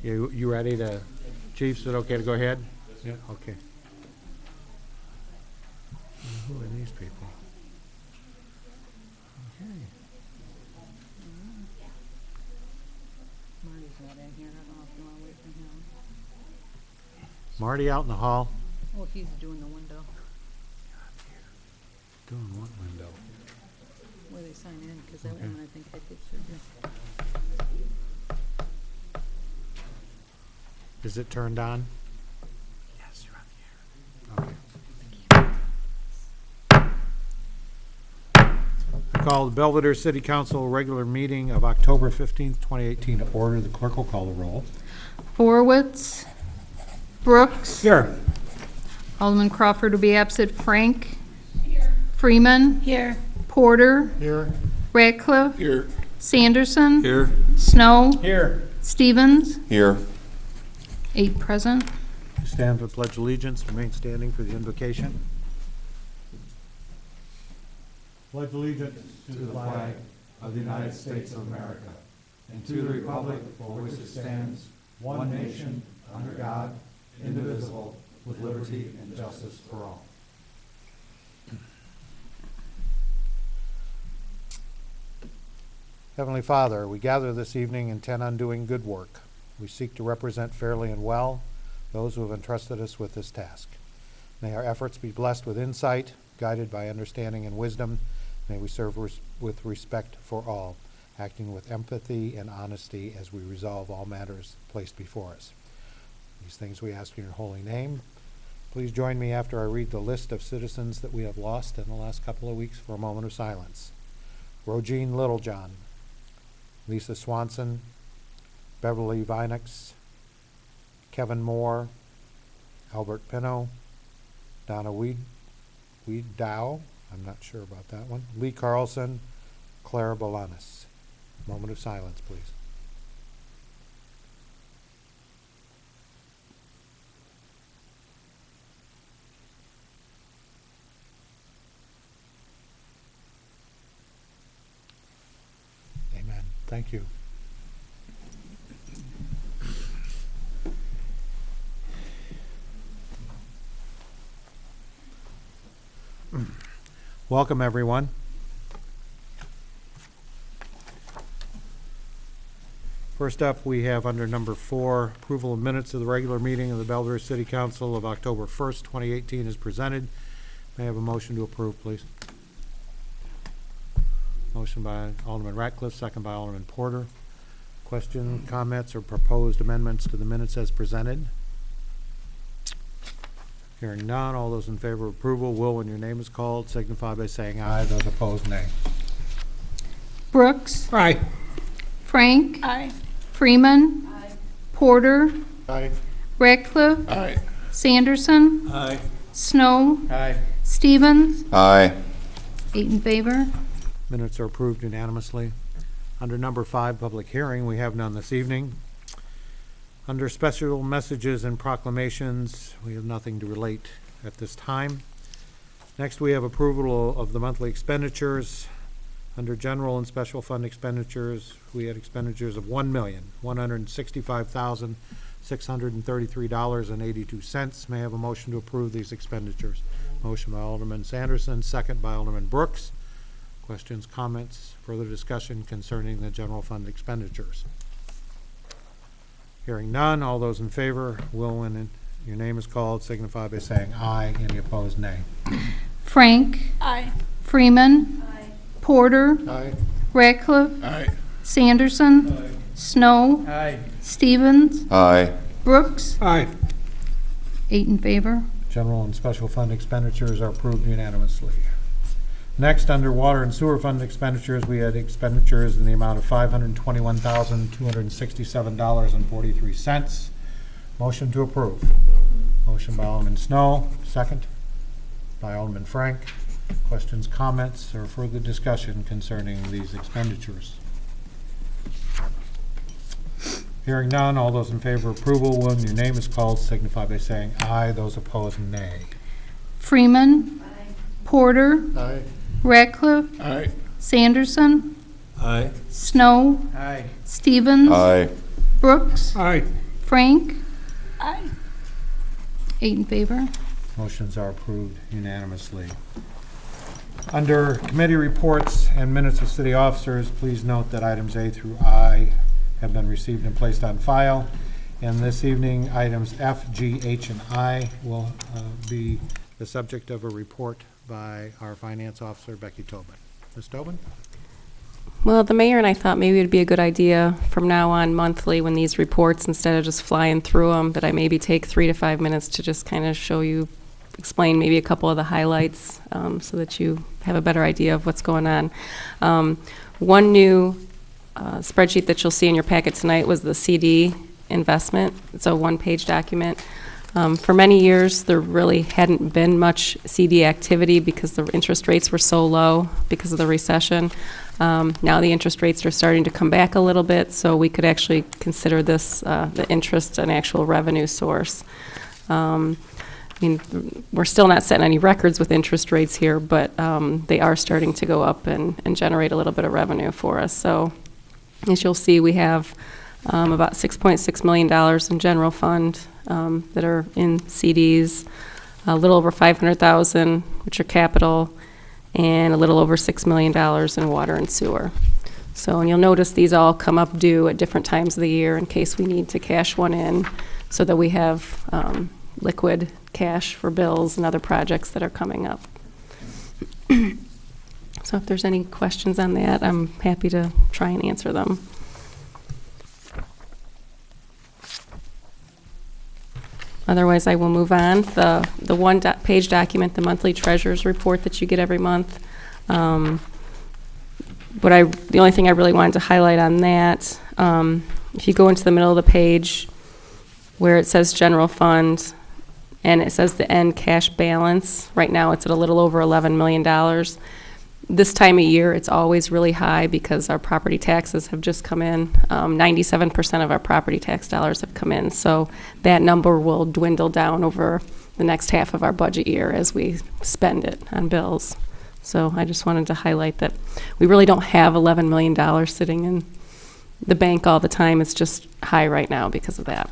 You ready to, Chief, is it okay to go ahead? Yeah. Okay. Who are these people? Okay. Marty's not in here. I don't know if you want to wait for him. Marty out in the hall. Oh, he's doing the window Doing what window? where they sign in, because that Okay. one I think that gets surgery. Is it turned on? Yes, you're on the air. Okay. I call the Belvidere City Council regular meeting of October 15th, 2018 to order. The clerk will call the roll. Forwitz, Brooks, Here. Alderman Crawford will be absent. Frank. Here. Freeman. Here. Porter. Here. Ratcliffe. Here. Sanderson. Here. Snow. Here. Stevens. Here. 8 present. Stand for pledge allegiance. Remain standing for the invocation. Pledge allegiance to the flag of the United States of America and to the republic for which it stands, one nation, under God, indivisible, with liberty and justice for all. Heavenly Father, we gather this evening intent on doing good work. We seek to represent fairly and well those who have entrusted us with this task. May our efforts be blessed with insight, guided by understanding and wisdom. May we serve with respect for all, acting with empathy and honesty as we resolve all matters placed before us. These things we ask in your holy name. Please join me after I read the list of citizens that we have lost in the last couple of weeks for a moment of silence. Rogine Littlejohn, Lisa Swanson, Beverly Vinox, Kevin Moore, Albert Pino, Donna Dow, I'm not sure about that one, Lee Carlson, Clara Bolanis. Moment of silence, please. Amen. Thank you. Welcome, everyone. First up, we have under number 4, approval of minutes of the regular meeting of the Belvidere City Council of October 1st, 2018 is presented. May I have a motion to approve, please? Motion by Alderman Ratcliffe, second by Alderman Porter. Questions, comments, or proposed amendments to the minutes as presented? Hearing none, all those in favor of approval will, when your name is called, signify by saying aye. Those opposed, nay. Brooks. Aye. Frank. Aye. Freeman. Aye. Porter. Aye. Ratcliffe. Aye. Sanderson. Aye. Snow. Aye. Stevens. Aye. 8 in favor. Minutes are approved unanimously. Under number 5, public hearing, we have none this evening. Under special messages and proclamations, we have nothing to relate at this time. Next, we have approval of the monthly expenditures. Under general and special fund expenditures, we had expenditures of $1,165,633.82. May I have a motion to approve these expenditures? Motion by Alderman Sanderson, second by Alderman Brooks. Questions, comments, further discussion concerning the general fund expenditures? Hearing none, all those in favor will, when your name is called, signify by saying aye. Any opposed, nay. Frank. Aye. Freeman. Aye. Porter. Aye. Ratcliffe. Aye. Sanderson. Aye. Snow. Aye. Stevens. Aye. Brooks. Aye. 8 in favor. General and special fund expenditures are approved unanimously. Next, under water and sewer fund expenditures, we had expenditures in the amount of $521,267.43. Motion to approve. Motion by Alderman Snow, second by Alderman Frank. Questions, comments, or further discussion concerning these expenditures? Hearing none, all those in favor of approval, when your name is called, signify by saying aye. Those opposed, nay. Freeman. Aye. Porter. Aye. Ratcliffe. Aye. Sanderson. Aye. Snow. Aye. Stevens. Aye. Brooks. Aye. Frank? Aye. 8 in favor. Motions are approved unanimously. Under committee reports and minutes of city officers, please note that items A through I have been received and placed on file. And this evening, items F, G, H, and I will be the subject of a report by our finance officer, Becky Tobin. Ms. Tobin? Well, the mayor and I thought maybe it'd be a good idea from now on monthly when these reports, instead of just flying through them, that I maybe take 3 to 5 minutes to just kind of show you, explain maybe a couple of the highlights so that you have a better idea of what's going on. One new spreadsheet that you'll see in your packet tonight was the CD investment. It's a one-page document. For many years, there really hadn't been much CD activity because the interest rates were so low because of the recession. Now the interest rates are starting to come back a little bit, so we could actually consider this, the interest, an actual revenue source. I mean, we're still not setting any records with interest rates here, but they are starting to go up and generate a little bit of revenue for us. So as you'll see, we have about $6.6 million in general fund that are in CDs, a little over $500,000, which are capital, and a little over $6 million in water and sewer. So, and you'll notice these all come up due at different times of the year in case we need to cash one in so that we have liquid cash for bills and other projects that are coming up. So if there's any questions on that, I'm happy to try and answer them. Otherwise, I will move on. The one-page document, the monthly treasurer's report that you get every month. The only thing I really wanted to highlight on that, if you go into the middle of the page where it says general fund and it says the end cash balance, right now it's at a little over $11 million. This time of year, it's always really high because our property taxes have just come in. 97% of our property tax dollars have come in. So that number will dwindle down over the next half of our budget year as we spend it on bills. So I just wanted to highlight that we really don't have $11 million sitting in the bank all the time. It's just high right now because of that.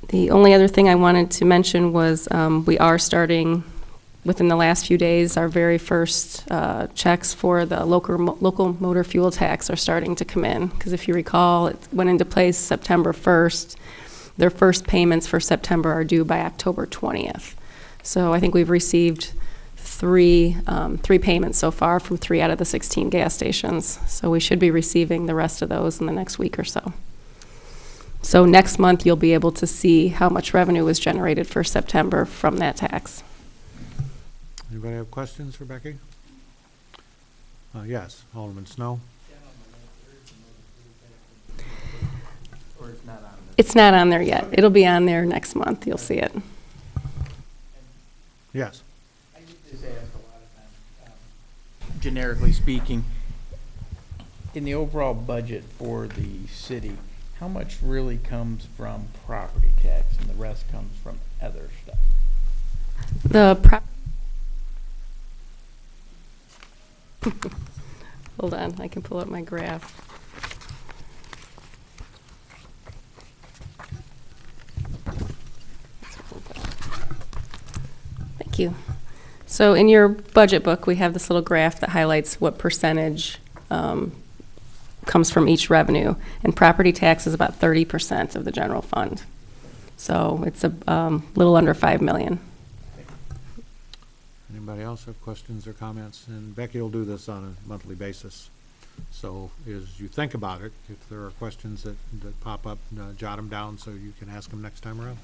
The only other thing I wanted to mention was we are starting within the last few days, our very first checks for the local motor fuel tax are starting to come in. Because if you recall, it went into place September 1st. Their first payments for September are due by October 20th. So I think we've received three payments so far from 3 out of the 16 gas stations. So we should be receiving the rest of those in the next week or so. So next month, you'll be able to see how much revenue was generated for September from that tax. Anybody have questions for Becky? Yes, Alderman Snow. Or it's not on there? It's not on there yet. It'll be on there next month. You'll see it. Yes. I just ask a lot of times, generically speaking, in the overall budget for the city, how much really comes from property tax and the rest comes from other stuff? Hold on, I can pull up my graph. Thank you. So in your budget book, we have this little graph that highlights what percentage comes from each revenue, and property tax is about 30% of the general fund. So it's a little under $5 million. Anybody else have questions or comments? And Becky will do this on a monthly basis. So as you think about it, if there are questions that pop up, jot them down so you can ask them next time around.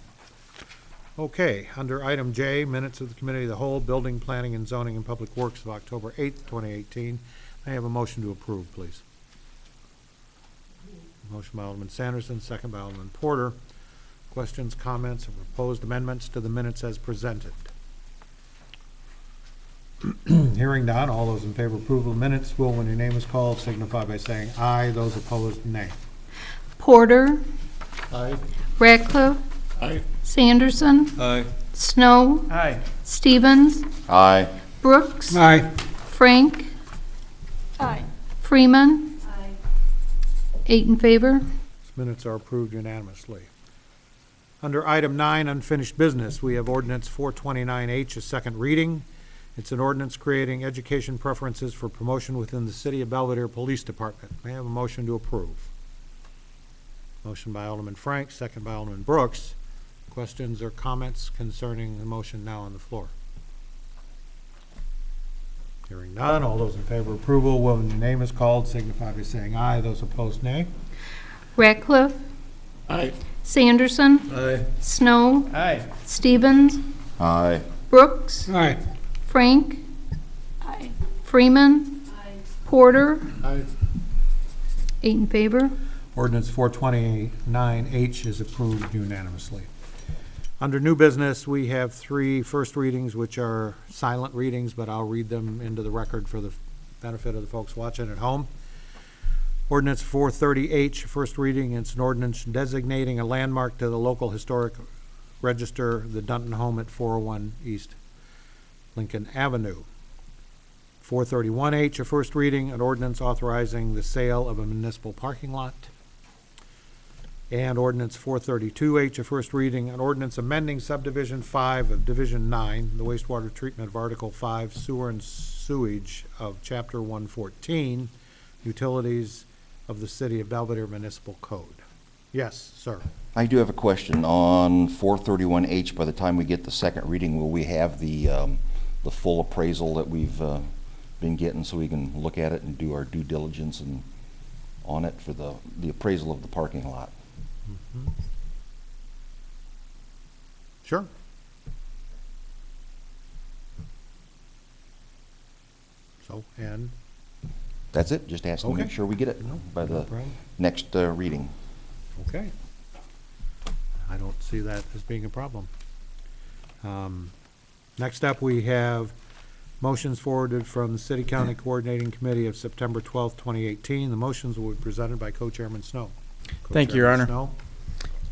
Okay, under item J, minutes of the Committee of the Whole, Building, Planning, and Zoning and Public Works of October 8th, 2018. I have a motion to approve, please. Motion by Alderman Sanderson, second by Alderman Porter. Questions, comments, or proposed amendments to the minutes as presented? Hearing none, all those in favor of approval of minutes will, when your name is called, signify by saying aye. Those opposed, nay. Porter. Aye. Ratcliffe. Aye. Sanderson. Aye. Snow. Aye. Stevens. Aye. Brooks. Aye. Frank. Aye. Freeman. 8 in favor. These minutes are approved unanimously. Under item 9, unfinished business, we have ordinance 429H, a second reading. It's an ordinance creating education preferences for promotion within the City of Belvidere Police Department. May I have a motion to approve? Motion by Alderman Frank, second by Alderman Brooks. Questions or comments concerning the motion now on the floor? Hearing none, all those in favor of approval, when your name is called, signify by saying aye. Those opposed, nay. Ratcliffe. Aye. Sanderson. Aye. Snow. Aye. Stevens. Aye. Brooks. Aye. Frank. Freeman. Porter. Aye. 8 in favor. Ordinance 429H is approved unanimously. Under new business, we have 3 first readings, which are silent readings, but I'll read them into the record for the benefit of the folks watching at home. Ordinance 430H, first reading, it's an ordinance designating a landmark to the local historic register, the Dunton Home at 401 East Lincoln Avenue. 431H, a first reading, an ordinance authorizing the sale of a municipal parking lot. And ordinance 432H, a first reading, an ordinance amending subdivision 5 of Division 9, the wastewater treatment of Article 5, sewer and sewage of Chapter 114, utilities of the City of Belvidere Municipal Code. Yes, sir. I do have a question on 431H. By the time we get the second reading, will we have the full appraisal that we've been getting so we can look at it and do our due diligence and on it for the appraisal of the parking lot? Mm-hmm. Sure. So, and That's it, just asking to Okay. make sure we get it No, by no the problem. next reading. Okay. I don't see that as being a problem. Next up, we have motions forwarded from the City County Coordinating Committee of September 12th, 2018. The motions will be presented by Co-Chairman Snow. Thank you, Your Co-Chairman Honor. Snow.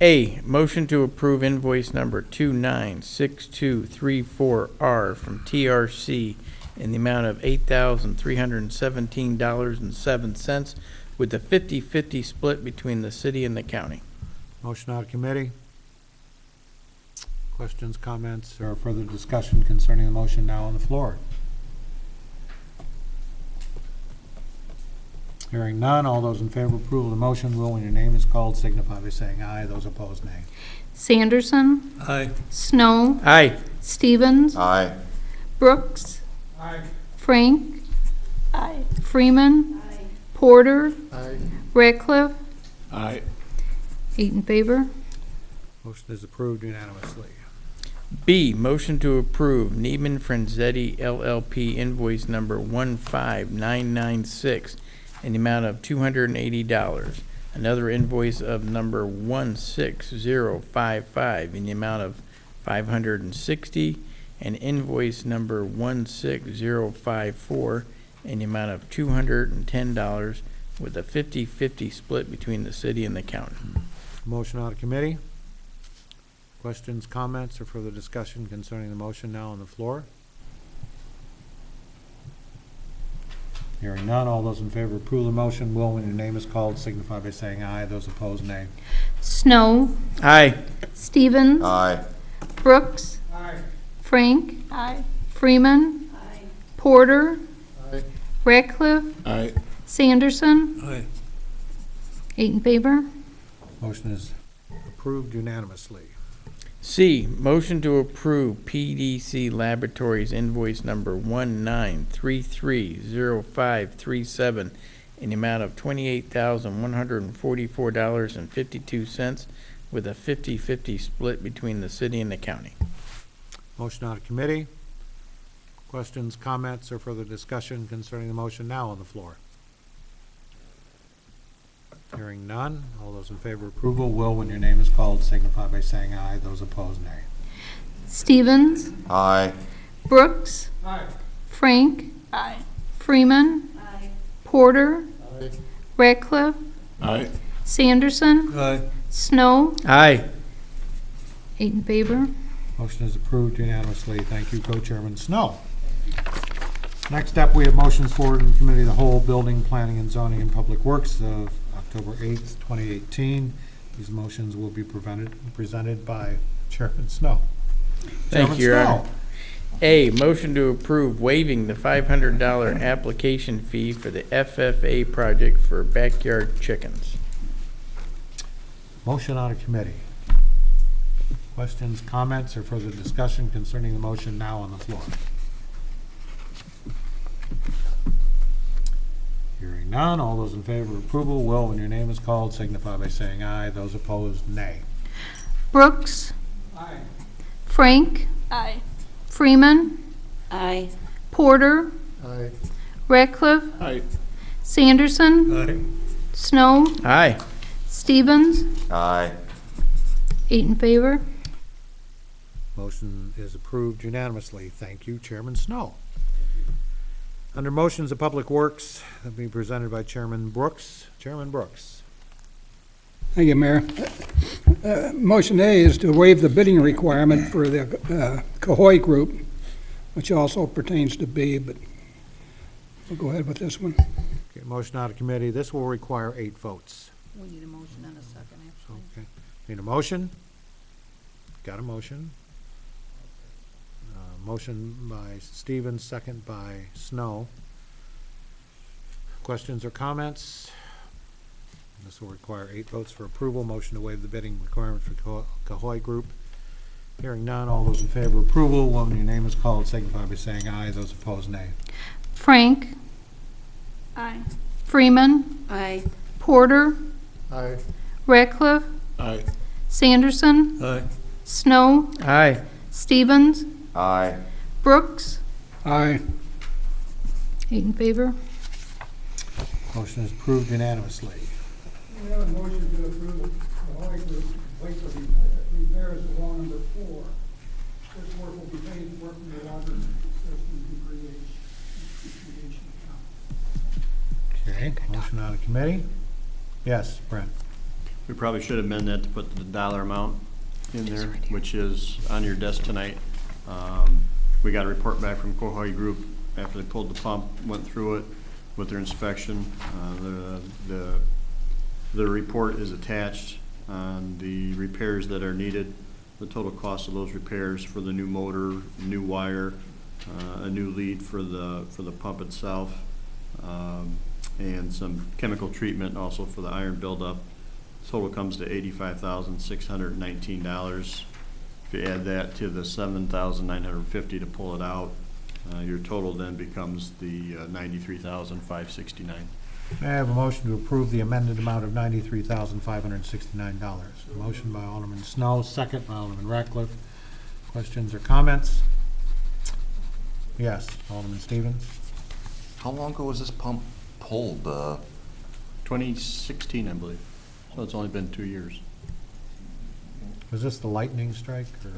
A, motion to approve invoice number 296234R from TRC in the amount of $8,317.07 with a 50-50 split between the city and the county. Motion out of committee. Questions, comments, or further discussion concerning the motion now on the floor? Hearing none, all those in favor of approval of the motion will, when your name is called, signify by saying aye. Those opposed, nay. Sanderson. Aye. Snow. Aye. Stevens. Aye. Brooks. Aye. Frank. Freeman. Porter. Ratcliffe. Aye. 8 in favor. Motion is approved unanimously. B, motion to approve Neiman Franzetti LLP invoice number 15996 in the amount of $280. Another invoice of number 16055 in the amount of $560, and invoice number 16054 in the amount of $210 with a 50-50 split between the city and the county. Motion out of committee. Questions, comments, or further discussion concerning the motion now on the floor? Hearing none, all those in favor of approval of the motion will, when your name is called, signify by saying aye. Those opposed, nay. Snow. Aye. Stevens. Aye. Brooks. Frank. Freeman. Porter. Ratcliffe. Aye. Sanderson. Aye. 8 in favor. Motion is approved unanimously. C, motion to approve PDC Laboratories invoice number 19330537 in the amount of $28,144.52 with a 50-50 split between the city and the county. Motion out of committee. Questions, comments, or further discussion concerning the motion now on the floor? Hearing none, all those in favor of approval will, when your name is called, signify by saying aye. Those opposed, nay. Stevens. Aye. Brooks. Frank. Freeman. Porter. Ratcliffe. Sanderson. Snow. Aye. 8 in favor. Motion is approved unanimously. Thank you, Co-Chairman Snow. Next up, we have motions forward in Committee of the Whole, Building, Planning and Zoning and Public Works of October 8th, 2018. These motions will be presented by Chairman Snow. Thank you, Your Chairman Honor. A, motion to approve waiving the $500 application fee for the FFA project for backyard chickens. Motion out of committee. Questions, comments, or further discussion concerning the motion now on the floor? Hearing none, all those in favor of approval will, when your name is called, signify by saying aye. Those opposed, nay. Brooks. Aye. Frank. Aye. Freeman. Aye. Porter. Aye. Ratcliffe. Aye. Sanderson. Aye. Snow. Aye. Stevens. Aye. 8 in favor. Motion is approved unanimously. Thank you, Chairman Snow. Under motions of Public Works, that'll be presented by Chairman Brooks. Chairman Brooks. Thank you, Mayor. Motion A is to waive the bidding requirement for the Cahoy Group, which also pertains to B, but we'll go ahead with this one. Okay, motion out of committee. This will require 8 votes. We need a motion and a second, actually. Okay. Need a motion? Got a motion. Motion by Stevens, second by Snow. Questions or comments? This will require 8 votes for approval. Motion to waive the bidding requirement for Cahoy Group. Hearing none, all those in favor of approval, when your name is called, signify by saying aye. Those opposed, nay. Frank. Aye. Freeman. Aye. Porter. Aye. Ratcliffe. Aye. Sanderson. Aye. Snow. Aye. Stevens. Aye. Brooks. Aye. 8 in favor. Motion is approved unanimously. We have a motion to approve the Cahoy Group to complete the repairs of well number 4. This work will be paid for from the water system depreciation account. Okay, motion out of committee. Yes, Brent. We probably should amend that to put the dollar amount in there, which is on your desk tonight. We got a report back from Cahoy Group after they pulled the pump, went through it with their inspection. The report is attached on the repairs that are needed, the total cost of those repairs for the new motor, new wire, a new lead for the pump itself, and some chemical treatment also for the iron buildup. Total comes to $85,619. If you add that to the $7,950 to pull it out, your total then becomes the $93,569. May I have a motion to approve the amended amount of $93,569? A motion by Alderman Snow, second by Alderman Ratcliffe. Questions or comments? Yes, Alderman Stevens. How long ago was this pump pulled? 2016, I believe. So it's only been 2 years. Was this the lightning strike or?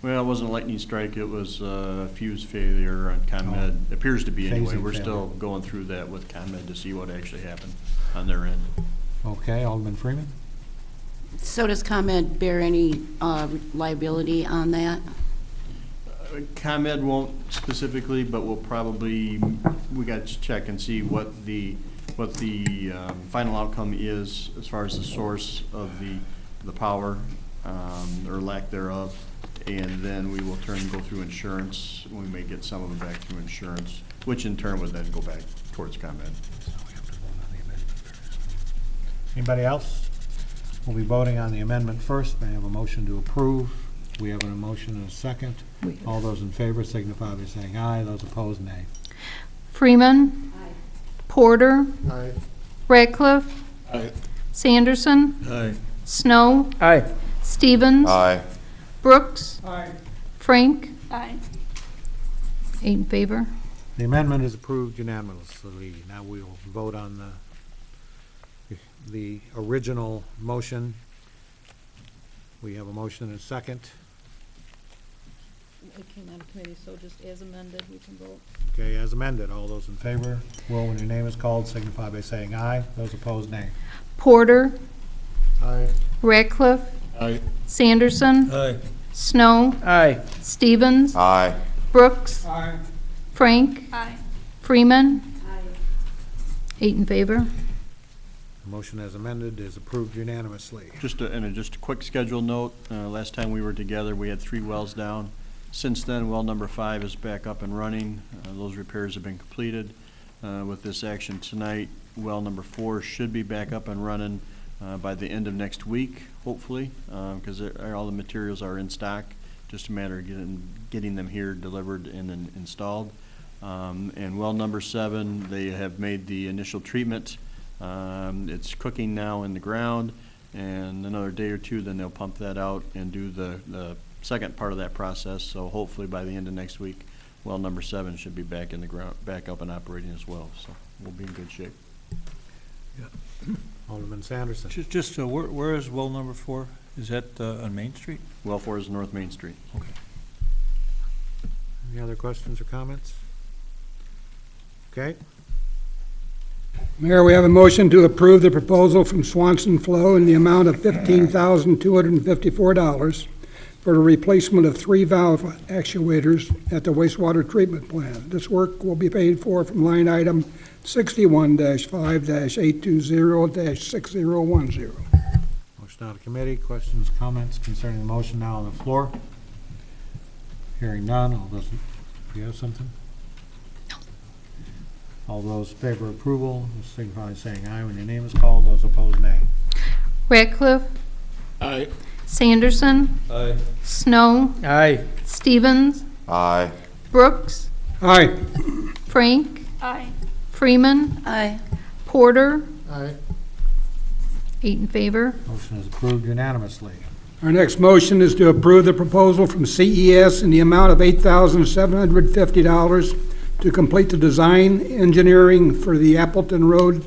Well, it wasn't a lightning strike, it was a fuse failure on ComEd. Appears to be anyway. Phasing We're still failure. going through that with ComEd to see what actually happened on their end. Okay, Alderman Freeman? So does ComEd bear any liability on that? ComEd won't specifically, but we'll probably, we got to check and see what the final outcome is as far as the source of the power, or lack thereof. And then we will go through insurance. We may get some of it back through insurance, which in turn would then go back towards ComEd. Anybody else? We'll be voting on the amendment first. May I have a motion to approve? We have a motion and a second. All those in favor signify by saying aye. Those opposed, nay. Freeman. Aye. Porter. Aye. Ratcliffe. Aye. Sanderson. Aye. Snow. Aye. Stevens. Aye. Brooks. Aye. Frank. Aye. 8 in favor. The amendment is approved unanimously. Now we will vote on the original motion. We have a motion and a second. It came out of committee, so just as amended, we can vote. Okay, as amended. All those in favor will, when your name is called, signify by saying aye. Those opposed, nay. Porter. Aye. Ratcliffe. Aye. Sanderson. Aye. Snow. Aye. Stevens. Aye. Brooks. Aye. Frank. Aye. Freeman. Aye. 8 in favor. The motion as amended is approved unanimously. Just a quick schedule note, last time we were together, we had 3 wells down. Since then, well number 5 is back up and running. Those repairs have been completed. With this action tonight, well number 4 should be back up and running by the end of next week, hopefully, because all the materials are in stock. Just a matter of getting them here delivered and then installed. And well number 7, they have made the initial treatment. It's cooking now in the ground, and another day or two, then they'll pump that out and do the second part of that process. So hopefully by the end of next week, well number 7 should be back in the ground, back up and operating as well. So we'll be in good shape. Alderman Sanderson. Just, where is well number 4? Is that on Main Street? Well 4 is North Main Street. Okay. Any other questions or comments? Okay. Mayor, we have a motion to approve the proposal from Swanson Flow in the amount of $15,254 for the replacement of 3 valve actuators at the wastewater treatment plant. This work will be paid for from line item 61-5-820-6010. Motion out of committee. Questions, comments concerning the motion now on the floor? Hearing none. All those, do you have something? No. All those in favor of approval, signify by saying aye when your name is called. Those opposed, nay. Ratcliffe. Aye. Sanderson. Aye. Snow. Aye. Stevens. Aye. Brooks. Aye. Frank. Aye. Freeman. Aye. Porter. Aye. 8 in favor. Motion is approved unanimously. Our next motion is to approve the proposal from CES in the amount of $8,750 to complete the design engineering for the Appleton Road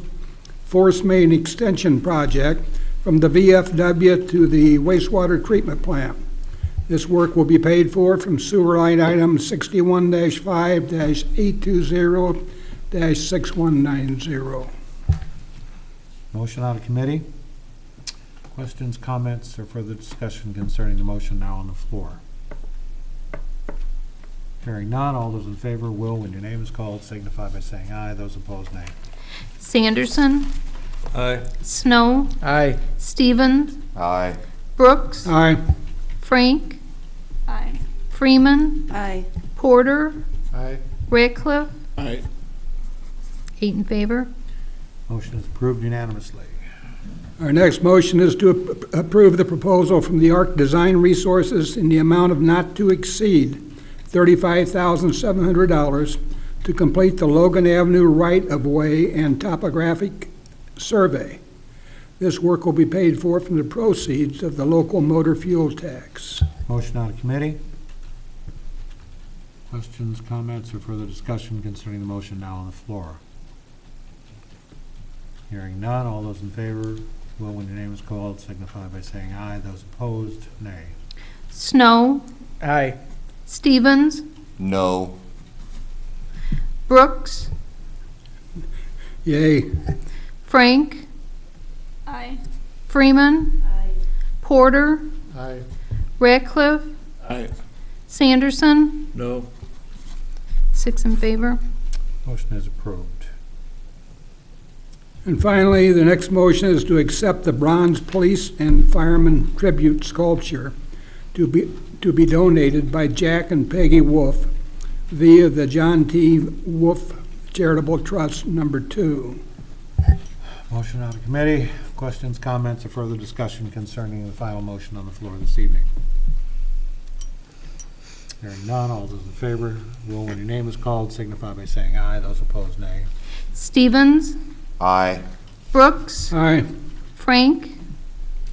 Force Main Extension Project from the VFW to the wastewater treatment plant. This work will be paid for from sewer line item 61-5-820-6190. Motion out of committee. Questions, comments, or further discussion concerning the motion now on the floor? Hearing none, all those in favor will, when your name is called, signify by saying aye. Those opposed, nay. Sanderson. Aye. Snow. Aye. Stevens. Aye. Brooks. Aye. Frank. Aye. Freeman. Aye. Porter. Aye. Ratcliffe. Aye. 8 in favor. Motion is approved unanimously. Our next motion is to approve the proposal from the ARC Design Resources in the amount of not to exceed $35,700 to complete the Logan Avenue right-of-way and topographic survey. This work will be paid for from the proceeds of the local motor fuel tax. Motion out of committee. Questions, comments, or further discussion concerning the motion now on the floor? Hearing none, all those in favor will, when your name is called, signify by saying aye. Those opposed, nay. Snow. Aye. Stevens. No. Brooks. Yay. Frank. Aye. Freeman. Aye. Porter. Aye. Ratcliffe. Aye. Sanderson. No. 6 in favor. Motion is approved. And finally, the next motion is to accept the bronze police and fireman tribute sculpture to be donated by Jack and Peggy Wolf via the John T. Wolf Charitable Trust number 2. Motion out of committee. Questions, comments, or further discussion concerning the final motion on the floor this evening? Hearing none, all those in favor will, when your name is called, signify by saying aye. Those opposed, nay. Stevens. Aye. Brooks. Aye. Frank.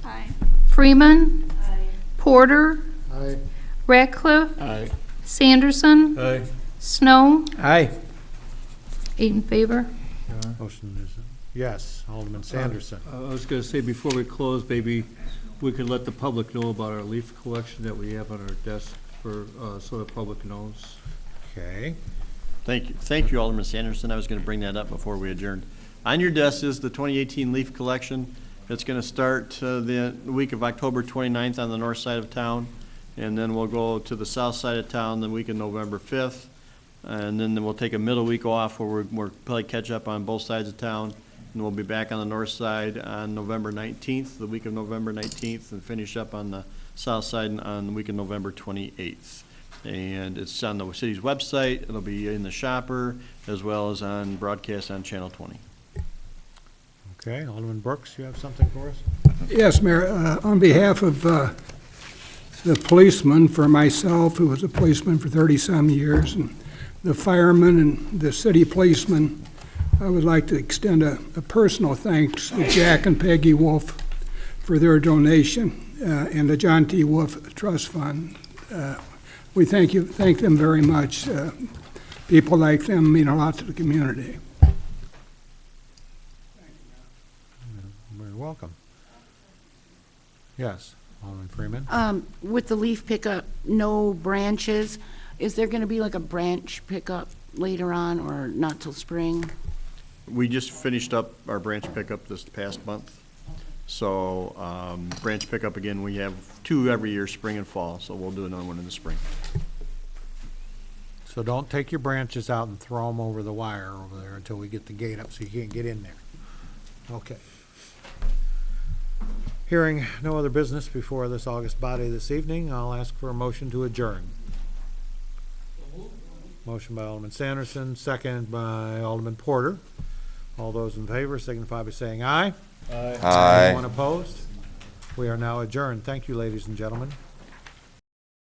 Aye. Freeman. Aye. Porter. Aye. Ratcliffe. Aye. Sanderson. Aye. Snow. Aye. 8 in favor. Motion is, yes, Alderman Sanderson. I was going to say, before we close, maybe we could let the public know about our leaf collection that we have on our desk for, so the public knows. Okay. Thank you. Thank you, Alderman Sanderson. I was going to bring that up before we adjourned. On your desk is the 2018 leaf collection. It's going to start the week of October 29th on the north side of town, and then we'll go to the south side of town the week of November 5th, and then we'll take a middle week off where we'll probably catch up on both sides of town, And we'll be back on the north side on November 19th, the week of November 19th, and finish up on the south side on the week of November 28th. And it's on the city's website. It'll be in the shopper as well as on broadcast on Channel 20. Okay, Alderman Brooks, you have something for us? Yes, Mayor. On behalf of the policeman, for myself, who was a policeman for 30-some years, and the firemen and the city policemen, I would like to extend a personal thanks to Jack and Peggy Wolf for their donation and the John T. Wolf Trust Fund. We thank them very much. People like them mean a lot to the community. You're very welcome. Yes, Alderman Freeman? With the leaf pickup, no branches, is there gonna be like a branch pickup later on, or not till spring? We just finished up our branch pickup this past month. So branch pickup, again, we have 2 every year, spring and fall, so we'll do another one in the spring. So don't take your branches out and throw them over the wire over there until we get the gate up so you can't get in there. Okay. Hearing no other business before this August body this evening, I'll ask for a motion to adjourn. Motion by Alderman Sanderson, second by Alderman Porter. All those in favor signify by saying aye. Aye. Anyone opposed? We are now adjourned. Thank you, ladies and gentlemen.